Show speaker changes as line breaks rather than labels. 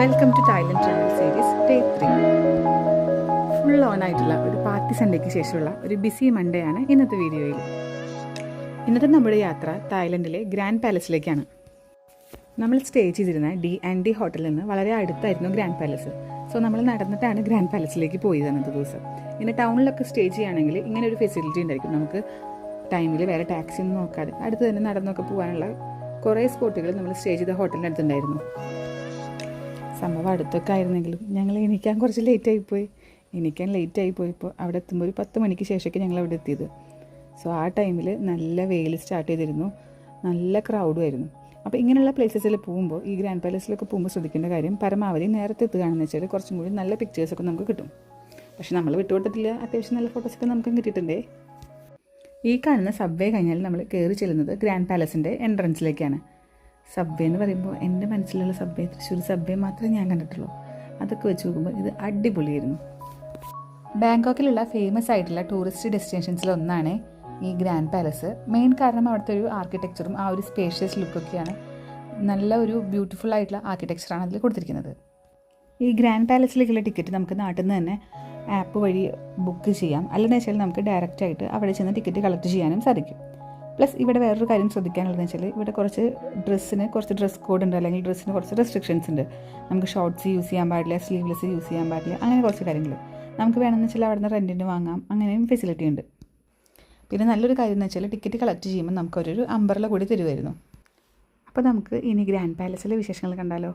Welcome to Thailand travel series day 3. Full on ആയിട്ടുള്ള ഒരു party സൺഡേക്ക് ശേഷമുള്ള ഒരു ബിസി മൺഡേ ആണ് ഇന്നത്തെ വീഡിയോയിൽ. ഇന്നത്തെ നമ്മുടെ യാത്ര തായ്ലൻഡിലെ ഗ്രാൻഡ് പാലസിലേക്കാണ്. നമ്മൾ സ്റ്റേ ചെയ്തിരുന്ന D&D ഹോട്ടലിൽ നിന്ന് വളരെ അടുത്തായിരുന്നു ഗ്രാൻഡ് പാലസ്. സോ നമ്മൾ നടന്നിട്ടാണ് ഗ്രാൻഡ് പാലസിലേക്ക് പോയത് അന്നത്തെ ദിവസം. ഇന്ന് ടൗണിലൊക്കെ സ്റ്റേ ചെയ്യുകയാണെങ്കിൽ ഇങ്ങനെ ഒരു ഫെസിലിറ്റി ഉണ്ടായിരിക്കും. നമുക്ക് ടൈമിൽ വേറെ ടാക്സി ഒന്നും നോക്കാതെ അടുത്ത് തന്നെ നടന്നൊക്കെ പോകാനുള്ള കുറേ സ്പോട്ടുകൾ നമ്മൾ സ്റ്റേ ചെയ്ത ഹോട്ടലിൻ്റെ അടുത്തുണ്ടായിരുന്നു. സംഭവം അടുത്തൊക്കെ ആയിരുന്നെങ്കിലും ഞങ്ങൾ എണീക്കാൻ കുറച്ച് ലേറ്റായിപ്പോയി. ലേറ്റായിപ്പോയപ്പോൾ അവിടെ എത്തുമ്പോൾ ഒരു 10 മണിക്ക് ശേഷമൊക്കെ ഞങ്ങൾ അവിടെ എത്തിയത്. സോ ആ ടൈമിൽ നല്ല വെയിൽ സ്റ്റാർട്ട് ചെയ്തിരുന്നു, നല്ല ക്രൗഡും ആയിരുന്നു. അപ്പോൾ ഇങ്ങനെയുള്ള പ്ലേസസിൽ പോകുമ്പോൾ, ഈ ഗ്രാൻഡ് പാലസിലൊക്കെ പോകുമ്പോൾ ശ്രദ്ധിക്കേണ്ട കാര്യം, പരമാവധി നേരത്തെ എത്തുകയാണെന്ന് വെച്ചാൽ കുറച്ചും കൂടി നല്ല പിക്ചേഴ്സൊക്കെ നമുക്ക് കിട്ടും. പക്ഷെ നമ്മൾ വിട്ടുകൊടുത്തിട്ടില്ല, അത്യാവശ്യം നല്ല ഫോട്ടോസൊക്കെ നമുക്കും കിട്ടിയിട്ടുണ്ടേ. ഈ കാണുന്ന സബ്വേ കഴിഞ്ഞാൽ നമ്മൾ കയറി ചെല്ലുന്നത് ഗ്രാൻഡ് പാലസിൻ്റെ എൻട്രൻസിലേക്കാണ്. സബ്വേ എന്ന് പറയുമ്പോൾ എൻ്റെ മനസ്സിലുള്ള സബ്വേ തൃശ്ശൂർ സബ്വേ മാത്രമേ ഞാൻ കണ്ടിട്ടുള്ളൂ. അതൊക്കെ വെച്ച് നോക്കുമ്പോൾ ഇത് അടിപൊളിയായിരുന്നു. ബാങ്കോക്കിലുള്ള ഫേമസ് ആയിട്ടുള്ള ടൂറിസ്റ്റ് ഡെസ്റ്റിനേഷൻസിലൊന്നാണ് ഈ ഗ്രാൻഡ് പാലസ്. മെയിൻ കാരണം അവിടുത്തെ ഒരു ആർക്കിടെക്ചറും ആ ഒരു സ്പേഷ്യസ് ലുക്കൊക്കെയാണ്. നല്ല ഒരു ബ്യൂട്ടിഫുൾ ആയിട്ടുള്ള ആർക്കിടെക്ചറാണ് അതിൽ കൊടുത്തിരിക്കുന്നത്. ഈ ഗ്രാൻഡ് പാലസിലേക്കുള്ള ടിക്കറ്റ് നമുക്ക് നാട്ടിൽ നിന്ന് തന്നെ ആപ്പ് വഴി ബുക്ക് ചെയ്യാം. അല്ലെന്ന് വെച്ചാൽ നമുക്ക് ഡയറക്റ്റായിട്ട് അവിടെ ചെന്ന് ടിക്കറ്റ് കളക്ട് ചെയ്യാനും സാധിക്കും. പ്ലസ് ഇവിടെ വേറൊരു കാര്യം ശ്രദ്ധിക്കാനുള്ളതെന്ന് വെച്ചാൽ, ഇവിടെ കുറച്ച് ഡ്രസ് കോഡ് ഉണ്ട്, അല്ലെങ്കിൽ ഡ്രസ്സിന് കുറച്ച് റെസ്ട്രിക്ഷൻസ് ഉണ്ട്. നമുക്ക് ഷോർട്ട്സ് യൂസ് ചെയ്യാൻ പാടില്ല, സ്ലീവ്ലെസ് യൂസ് ചെയ്യാൻ പാടില്ല, അങ്ങനെ കുറച്ച് കാര്യങ്ങൾ. നമുക്ക് വേണമെന്ന് വെച്ചാൽ അവിടെ നിന്ന് റെൻറ്റിന് വാങ്ങാം, അങ്ങനെയും ഫെസിലിറ്റി ഉണ്ട്. പിന്നെ നല്ലൊരു കാര്യം എന്ന് വെച്ചാൽ, ടിക്കറ്റ് കളക്ട് ചെയ്യുമ്പോൾ നമുക്കൊരു അംബ്രല കൂടി തരുമായിരുന്നു. അപ്പോൾ നമുക്ക് ഇനി ഗ്രാൻഡ് പാലസിലെ വിശേഷങ്ങൾ കണ്ടാലോ.